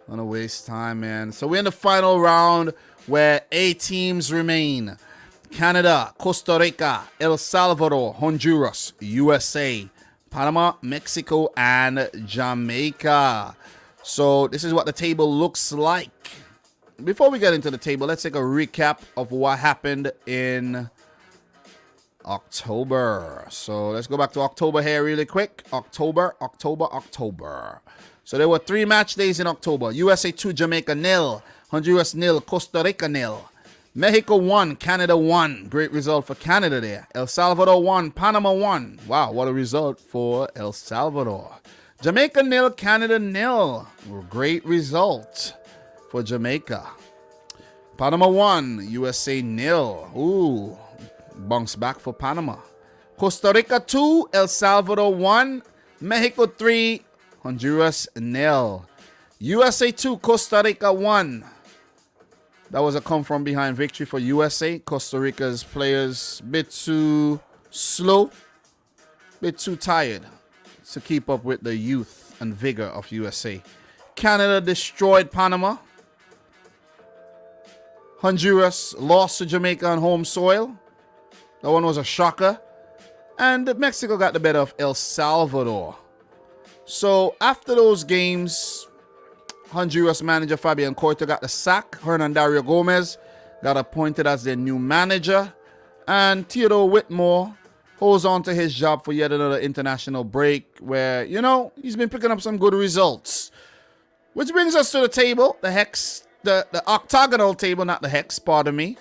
Gonna waste time, man. So we're in the final round where 8 teams remain. Canada, Costa Rica, El Salvador, Honduras, USA, Panama, Mexico, and Jamaica. So this is what the table looks like. Before we get into the table, let's take a recap of what happened in October. So let's go back to October here really quick. October. So there were 3 match days in October. USA 2, Jamaica 0, Honduras 0, Costa Rica 0. Mexico 1, Canada 1. Great result for Canada there. El Salvador 1, Panama 1. Wow, what a result for El Salvador. Jamaica 0, Canada 0. Great result for Jamaica. Panama 1, USA 0. Ooh, bounce back for Panama. Costa Rica 2, El Salvador 1, Mexico 3, Honduras 0. USA 2, Costa Rica 1. That was a come-from-behind victory for USA. Costa Rica's players a bit too slow, bit too tired to keep up with the youth and vigor of USA. Canada destroyed Panama. Honduras lost to Jamaica on home soil. That one was a shocker. And Mexico got the better of El Salvador. So after those games, Honduras manager Fabian Coito got the sack. Hernan Dario Gomez got appointed as their new manager. And Theodore Whitmore holds on to his job for yet another international break where, you know, he's been picking up some good results. Which brings us to the table, the hex, the octagonal table, not the hex, pardon me.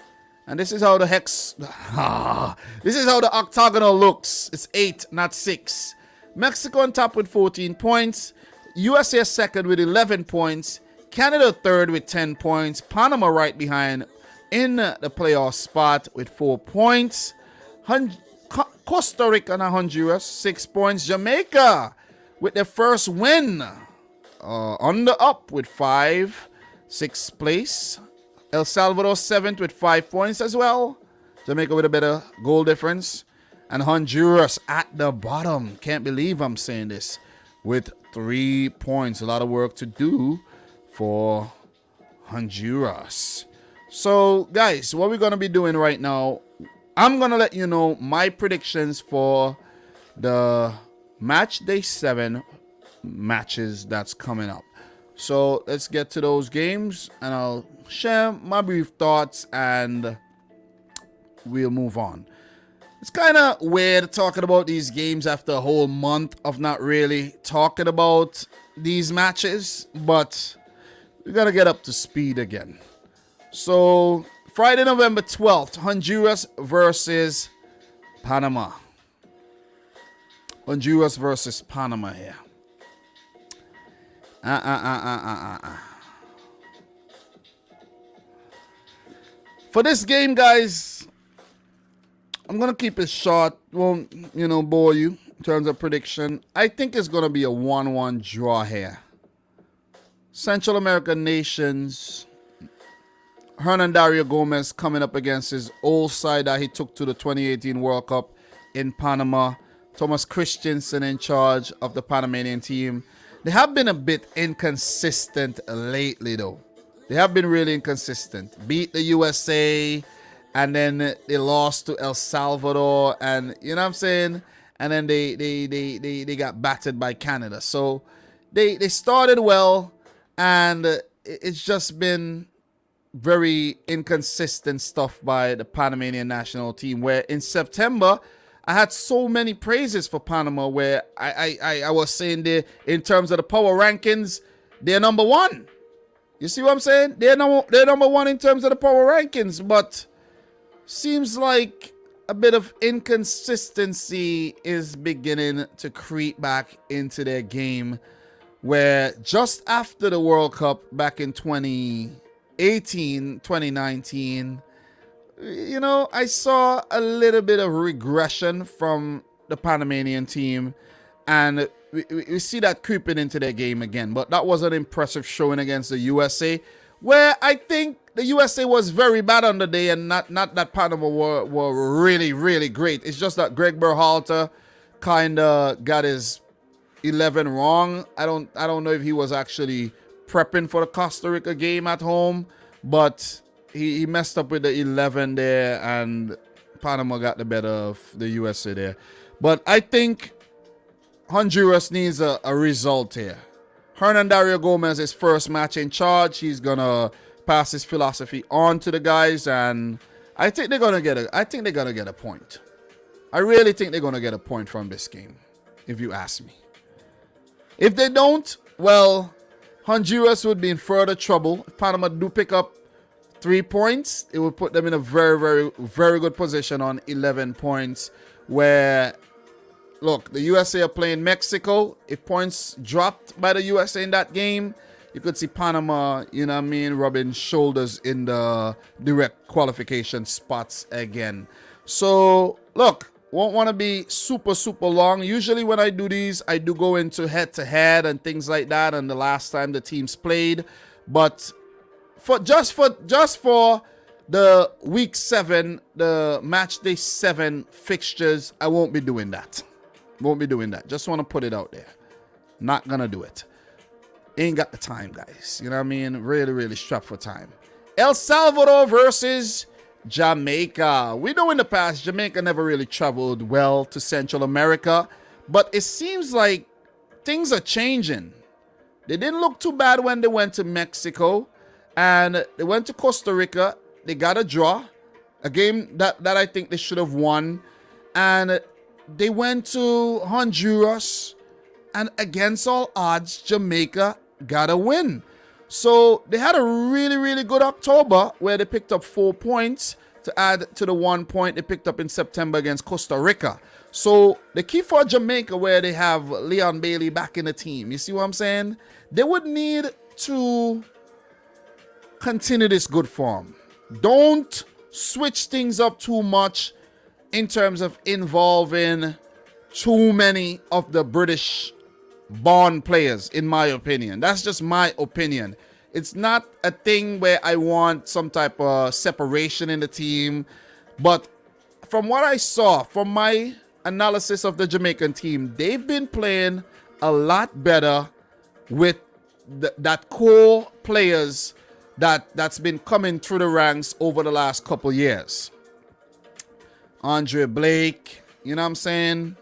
And this is how the hex, this is how the octagonal looks. It's 8, not 6. Mexico on top with 14 points. USA second with 11 points. Canada third with 10 points. Panama right behind in the playoff spot with 4 points. Costa Rica and Honduras 6 points. Jamaica with their first win on the up with 5. 6th place. El Salvador 7th with 5 points as well. Jamaica with a better goal difference. And Honduras at the bottom. Can't believe I'm saying this. With 3 points. A lot of work to do for Honduras. So, guys, what we're going to be doing right now, I'm going to let you know my predictions for the match day 7 matches that's coming up. So, let's get to those games and I'll share my brief thoughts and we'll move on. It's kind of weird talking about these games after a whole month of not really talking about these matches, but we got to get up to speed again. So, Friday, November 12th, Honduras versus Panama. Honduras versus Panama here. For this game, guys, I'm going to keep it short. Won't, bore you in terms of prediction. I think it's going to be a 1-1 draw here. Central American nations. Hernan Dario Gomez coming up against his old side that he took to the 2018 World Cup in Panama. Thomas Christensen in charge of the Panamanian team. They have been a bit inconsistent lately, though. They have been really inconsistent. Beat the USA, and then they lost to El Salvador, and you know what I'm saying? And then they got battered by Canada. So they started well, and it's just been very inconsistent stuff by the Panamanian national team, where in September I had so many praises for Panama, where I was saying they, in terms of the power rankings, they're number 1. You see what I'm saying? They're number 1 in terms of the power rankings, but seems like a bit of inconsistency is beginning to creep back into their game, where just after the World Cup back in 2018, 2019, I saw a little bit of regression from the Panamanian team, and we see that creeping into their game again. But that was an impressive showing against the USA, where I think the USA was very bad on the day, and not that Panama were really, really great. It's just that Greg Berhalter kind of got his 11 wrong. I don't know if he was actually prepping for the Costa Rica game at home, but he messed up with the 11 there, and Panama got the better of the USA there. But I think Honduras needs a result here. Hernan Dario Gomez, his first match in charge, he's gonna pass his philosophy on to the guys, and I think they're gonna get a point. I really think they're gonna get a point from this game, if you ask me. If they don't, well, Honduras would be in further trouble. If Panama do pick up 3 points, it would put them in a very, very, very good position on 11 points. Where, look, the USA are playing Mexico. If points dropped by the USA in that game, you could see Panama, rubbing shoulders in the direct qualification spots again. So, look, won't want to be super, super long. Usually when I do these, I do go into head-to-head and things like that, and the last time the teams played. But for the week 7, the match day 7 fixtures, I won't be doing that. Just want to put it out there. Not gonna do it. Ain't got the time, guys. You know what I mean? Really, really strapped for time. El Salvador versus Jamaica. We know in the past, Jamaica never really traveled well to Central America, but it seems like things are changing. They didn't look too bad when they went to Mexico, and they went to Costa Rica. They got a draw, a game that I think they should have won. And they went to Honduras, and against all odds, Jamaica got a win. So they had a really, really good October where they picked up 4 points to add to the 1 point they picked up in September against Costa Rica. So the key for Jamaica, where they have Leon Bailey back in the team, you see what I'm saying? They would need to continue this good form. Don't switch things up too much in terms of involving too many of the British-born players, in my opinion. That's just my opinion. It's not a thing where I want some type of separation in the team. But from what I saw, from my analysis of the Jamaican team, they've been playing a lot better with that core players that's been coming through the ranks over the last couple years. Andre Blake, you know what I'm saying?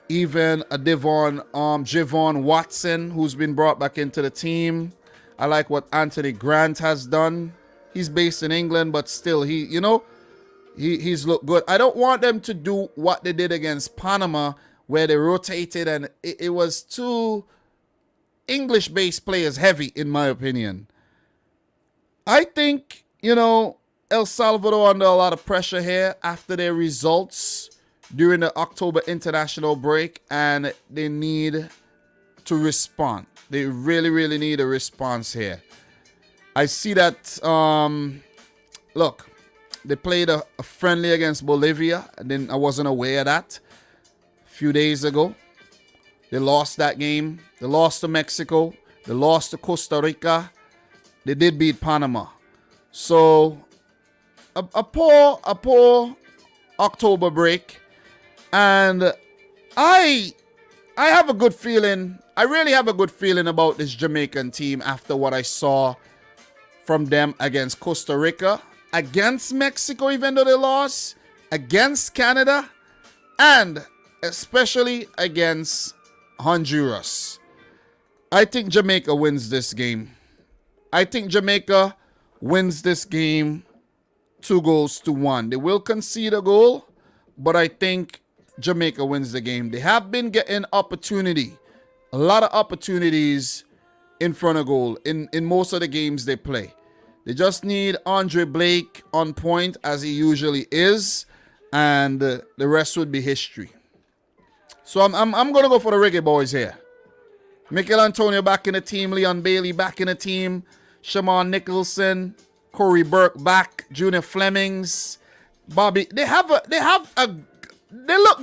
Even a Javon Watson, who's been brought back into the team. I like what Anthony Grant has done. He's based in England, but still, he's looked good. I don't want them to do what they did against Panama, where they rotated, and it was too English-based players heavy, in my opinion. I think, El Salvador under a lot of pressure here after their results during the October international break, and they need to respond. They really, really need a response here. I see that, look, they played a friendly against Bolivia, and then I wasn't aware of that a few days ago. They lost that game. They lost to Mexico. They lost to Costa Rica. They did beat Panama. So a poor October break. And I have a good feeling. I really have a good feeling about this Jamaican team after what I saw from them against Costa Rica, against Mexico, even though they lost, against Canada, and especially against Honduras. I think Jamaica wins this game. I think Jamaica wins this game 2-1. They will concede a goal, but I think Jamaica wins the game. They have been getting opportunity, a lot of opportunities in front of goal in most of the games they play. They just need Andre Blake on point, as he usually is, and the rest would be history. So I'm going to go for the Reggae Boys here. Mikel Antonio back in the team, Leon Bailey back in the team, Shaman Nicholson, Corey Burke back, Junior Flemings, Bobby. They look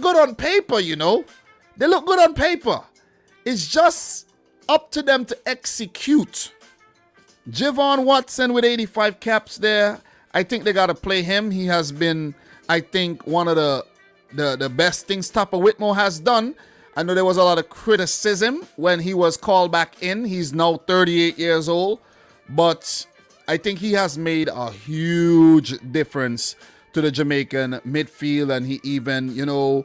good on paper, They look good on paper. It's just up to them to execute. Javon Watson with 85 caps there. I think they got to play him. He has been, I think, one of the best things Tapa Whitmore has done. I know there was a lot of criticism when he was called back in. He's now 38 years old, but I think he has made a huge difference to the Jamaican midfield, and he even,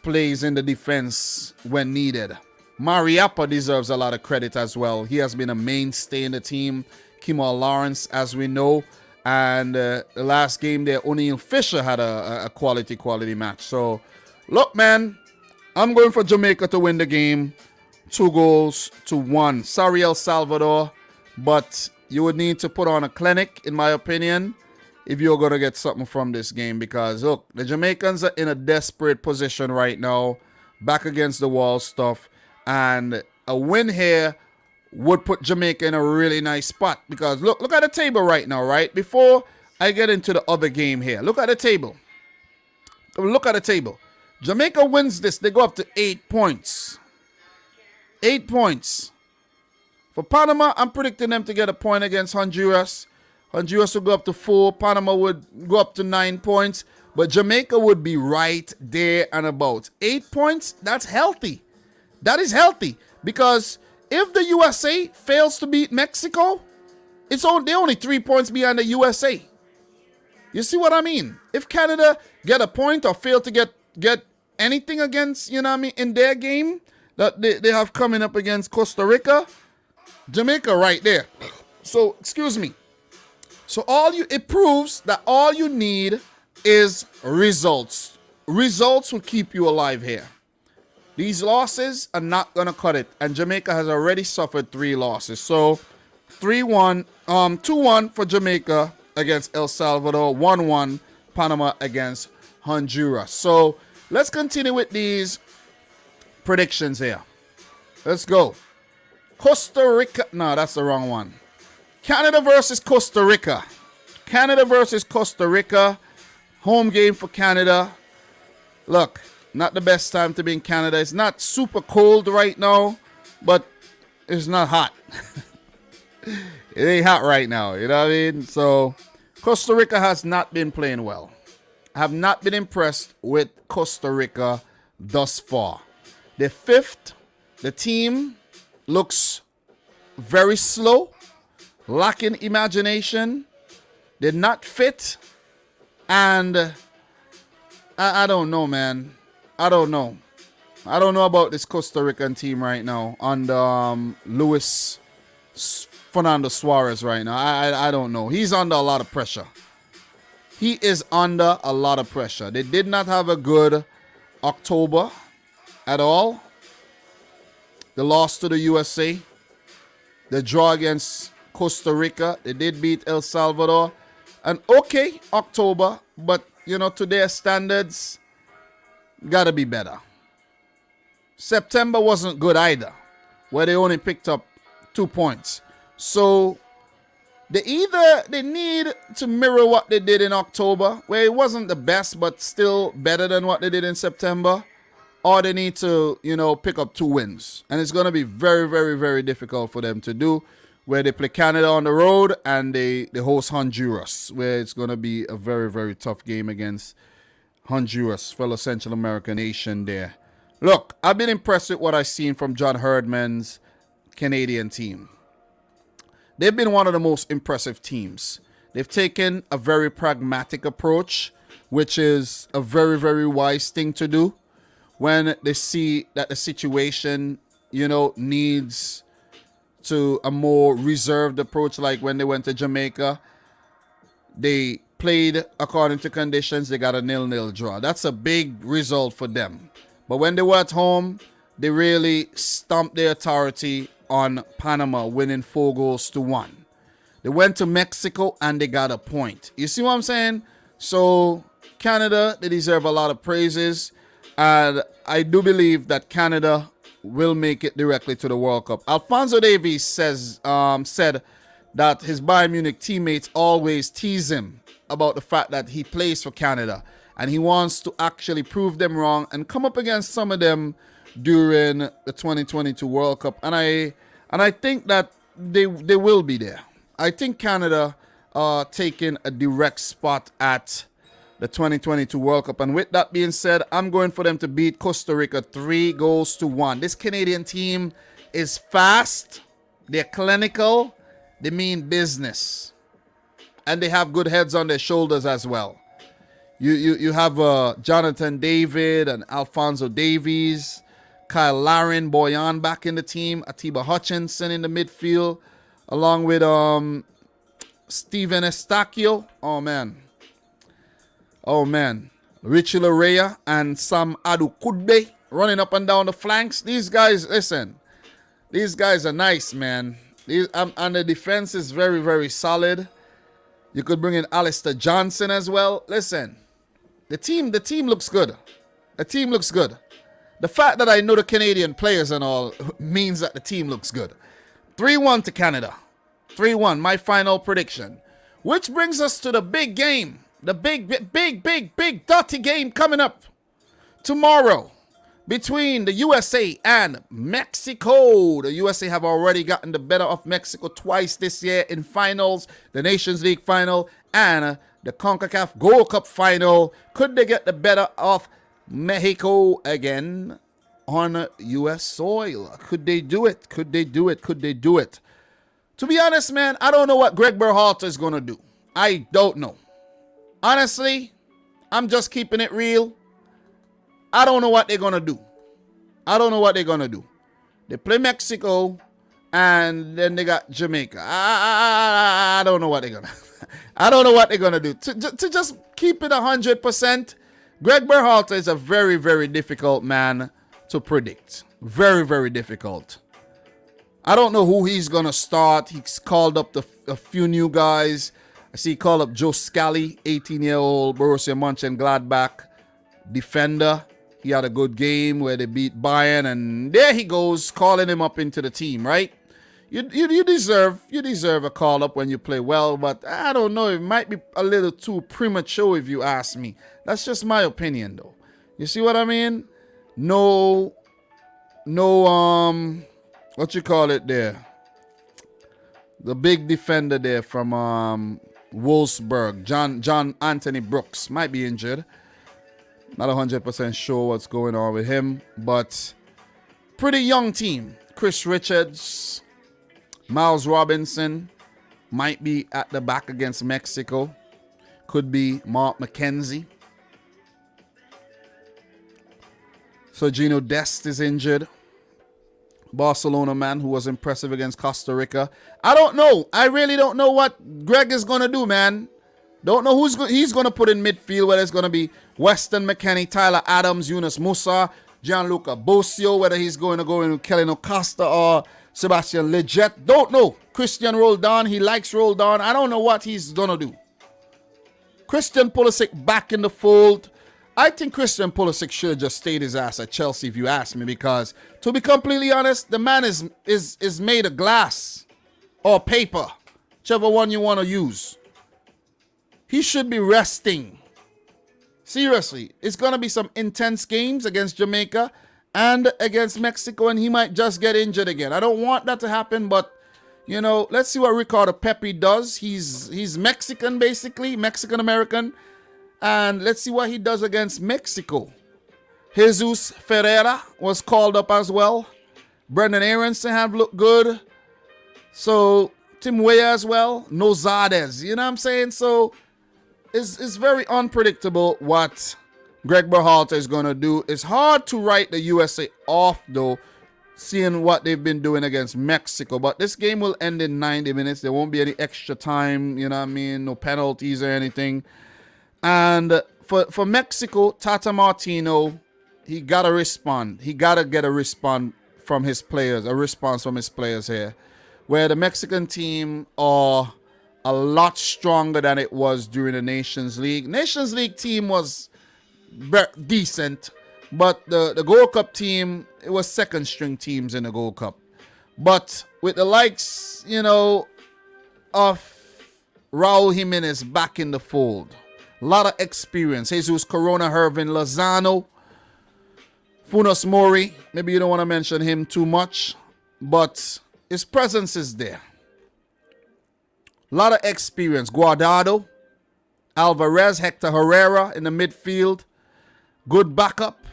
plays in the defense when needed. Mariappa deserves a lot of credit as well. He has been a mainstay in the team. Kemal Lawrence, as we know, and the last game there, O'Neal Fisher had a quality match. So, look, man, I'm going for Jamaica to win the game 2-1. Sorry, El Salvador, but you would need to put on a clinic, in my opinion, if you're going to get something from this game. Because, look, the Jamaicans are in a desperate position right now, back against the wall stuff. And a win here would put Jamaica in a really nice spot. Because, look at the table right now, right? Before I get into the other game here, look at the table. Look at the table. Jamaica wins this, they go up to 8 points. 8 points. For Panama, I'm predicting them to get a point against Honduras. Honduras will go up to 4. Panama would go up to 9 points. But Jamaica would be right there and about. 8 points, that's healthy. That is healthy. Because if the USA fails to beat Mexico, they're only 3 points behind the USA. You see what I mean? If Canada get a point or fail to get anything against, in their game that they have coming up against Costa Rica, Jamaica right there. So, excuse me. So it proves that all you need is results. Results will keep you alive here. These losses are not going to cut it. And Jamaica has already suffered 3 losses. So 2-1 for Jamaica against El Salvador, 1-1 Panama against Honduras. So let's continue with these predictions here. Let's go. Costa Rica. No, that's the wrong one. Canada versus Costa Rica. Canada versus Costa Rica. Home game for Canada. Look, not the best time to be in Canada. It's not super cold right now, but it's not hot. It ain't hot right now, you know what I mean? So, Costa Rica has not been playing well. I have not been impressed with Costa Rica thus far. They're 5th. The team looks very slow, lacking imagination. They're not fit. And I don't know, man. I don't know about this Costa Rican team right now under Luis Fernando Suarez right now. I don't know. He's under a lot of pressure. He is under a lot of pressure. They did not have a good October at all. They lost to the USA. The draw against Costa Rica. They did beat El Salvador. And okay, October, but to their standards, gotta be better. September wasn't good either, where they only picked up 2 points. So they need to mirror what they did in October, where it wasn't the best, but still better than what they did in September, or they need to, pick up 2 wins. And it's going to be very, very, very difficult for them to do, where they play Canada on the road and they host Honduras, where it's going to be a very, very tough game against Honduras, fellow Central American nation there. Look, I've been impressed with what I've seen from John Herdman's Canadian team. They've been one of the most impressive teams. They've taken a very pragmatic approach, which is a very, very wise thing to do when they see that the situation, needs to a more reserved approach. Like when they went to Jamaica, they played according to conditions. They got a 0-0 draw. That's a big result for them. But when they were at home, they really stomped their authority on Panama, winning 4-1. They went to Mexico and they got a point. You see what I'm saying? So Canada, they deserve a lot of praises. And I do believe that Canada will make it directly to the World Cup. Alphonso Davies said that his Bayern Munich teammates always tease him about the fact that he plays for Canada. And he wants to actually prove them wrong and come up against some of them during the 2022 World Cup. And I think that they will be there. I think Canada are taking a direct spot at the 2022 World Cup. And with that being said, I'm going for them to beat Costa Rica 3-1. This Canadian team is fast, they're clinical, they mean business, and they have good heads on their shoulders as well. You have Jonathan David and Alfonso Davies, Kyle Larin, Boyan back in the team, Atiba Hutchinson in the midfield, along with Steven Estacio. Oh man. Richie Larea and Sam Adukudbe running up and down the flanks. These guys, listen, these guys are nice, man. And the defense is very, very solid. You could bring in Alistair Johnson as well. Listen, the team looks good. The team looks good. The fact that I know the Canadian players and all means that the team looks good. 3-1 to Canada. 3-1, my final prediction. Which brings us to the big game. The big dirty game coming up tomorrow between the USA and Mexico. The USA have already gotten the better of Mexico twice this year in finals, the Nations League final and the CONCACAF Gold Cup final. Could they get the better of Mexico again on US soil? Could they do it? Could they do it? Could they do it? To be honest, man, I don't know what Greg Berhalter is going to do. I don't know. Honestly, I'm just keeping it real. I don't know what they're going to do. I don't know what they're going to do. They play Mexico, and then they got Jamaica. I don't know what they're going to I don't know what they're going to do. To just keep it 100%, Greg Berhalter is a very, very difficult man to predict. Very, very difficult. I don't know who he's going to start. He's called up a few new guys. I see he called up Joe Scally, 18-year-old Borussia Mönchengladbach defender. He had a good game where they beat Bayern, and there he goes, calling him up into the team, right? You deserve a call up when you play well, but I don't know. It might be a little too premature if you ask me. That's just my opinion, though. You see what I mean? No, what you call it there? The big defender there from Wolfsburg, John Anthony Brooks, might be injured. Not 100% sure what's going on with him, but pretty young team. Chris Richards, Miles Robinson might be at the back against Mexico. Could be Mark McKenzie. So Gino Dest is injured. Barcelona man who was impressive against Costa Rica. I don't know. I really don't know what Greg is going to do, man. Don't know he's going to put in midfield, whether it's going to be Weston McKennie, Tyler Adams, Yunus Musa, Gianluca Bosio, whether he's going to go in with Kellen Acosta or Sebastian Leggett. Don't know. Christian Roldan, he likes Roldan. I don't know what he's going to do. Christian Pulisic back in the fold. I think Christian Pulisic should have just stayed his ass at Chelsea, if you ask me, because to be completely honest, the man is made of glass or paper, whichever one you want to use. He should be resting. Seriously, it's going to be some intense games against Jamaica and against Mexico, and he might just get injured again. I don't want that to happen, but, you know, let's see what Ricardo Pepi does. He's Mexican, basically, Mexican-American, and let's see what he does against Mexico. Jesus Ferreira was called up as well. Brendan Aronson have looked good. So, Tim Weah as well. Nozades, you know what I'm saying? So, it's very unpredictable what Greg Berhalter is going to do. It's hard to write the USA off, though, seeing what they've been doing against Mexico. But this game will end in 90 minutes. There won't be any extra time, you know what I mean? No penalties or anything. And for Mexico, Tata Martino, he got to respond. He got to get a response from his players, here. Where the Mexican team are a lot stronger than it was during the Nations League. Nations League team was decent, but the Gold Cup team, it was second string teams in the Gold Cup. But with the likes, you know, of Raul Jimenez back in the fold, a lot of experience. Jesus Corona, Hervin Lozano, Funes Mori, maybe you don't want to mention him too much, but his presence is there. A lot of experience. Guardado Alvarez, Hector Herrera in the midfield. Good backup.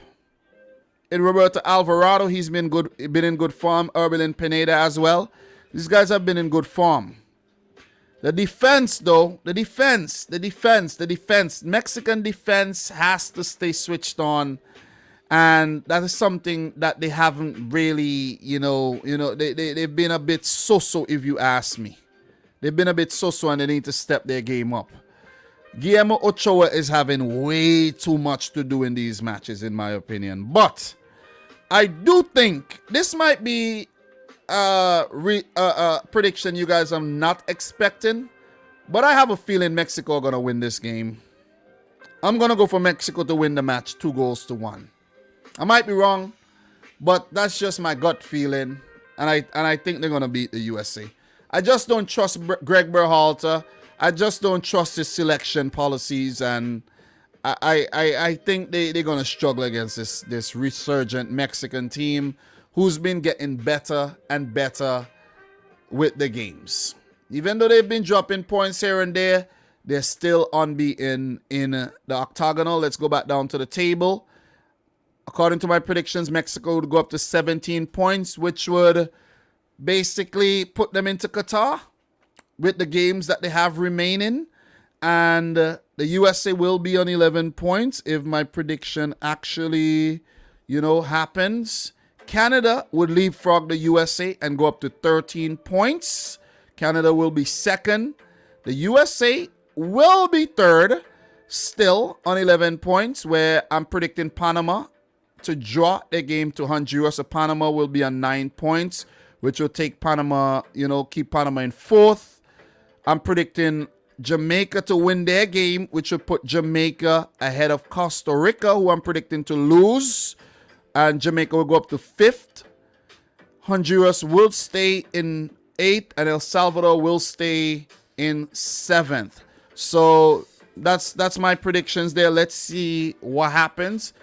In Roberto Alvarado, he's been in good form. Urbelin Pineda as well. These guys have been in good form. The defense, though, the defense. Mexican defense has to stay switched on. And that is something that they haven't really, they've been a bit so-so, if you ask me. They've been a bit so-so and they need to step their game up. Guillermo Ochoa is having way too much to do in these matches, in my opinion. But I do think this might be a prediction you guys are not expecting. But I have a feeling Mexico are going to win this game. I'm going to go for Mexico to win the match 2-1. I might be wrong, but that's just my gut feeling. And I think they're going to beat the USA. I just don't trust Greg Berhalter. I just don't trust his selection policies, and I think they're going to struggle against this resurgent Mexican team who's been getting better and better with the games. Even though they've been dropping points here and there, they're still unbeaten in the octagonal. Let's go back down to the table. According to my predictions, Mexico would go up to 17 points, which would basically put them into Qatar with the games that they have remaining. And the USA will be on 11 points if my prediction actually, happens. Canada would leapfrog the USA and go up to 13 points. Canada will be second. The USA will be third, still on 11 points, where I'm predicting Panama to draw their game to Honduras. So Panama will be on 9 points, which will take Panama, keep Panama in fourth. I'm predicting Jamaica to win their game, which will put Jamaica ahead of Costa Rica, who I'm predicting to lose. And Jamaica will go up to fifth. Honduras will stay in eighth, and El Salvador will stay in seventh. So that's my predictions there. Let's see what happens.